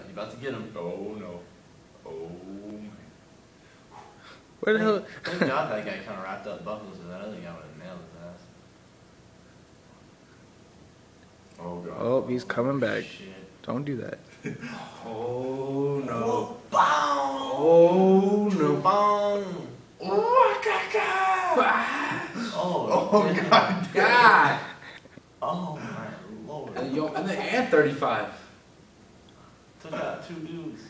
You about to get him. Oh, no. Oh, man. Where the hell? Thank God that guy kind of wrapped up Buckles, and that other guy would have nailed his ass. Oh, God. Oh, he's coming back. Shit. Don't do that. Oh, no. Oh, bang! Oh, no. Bang! Oh, God. Oh, God. God. Oh, my Lord. And 35. Took out 2 dudes.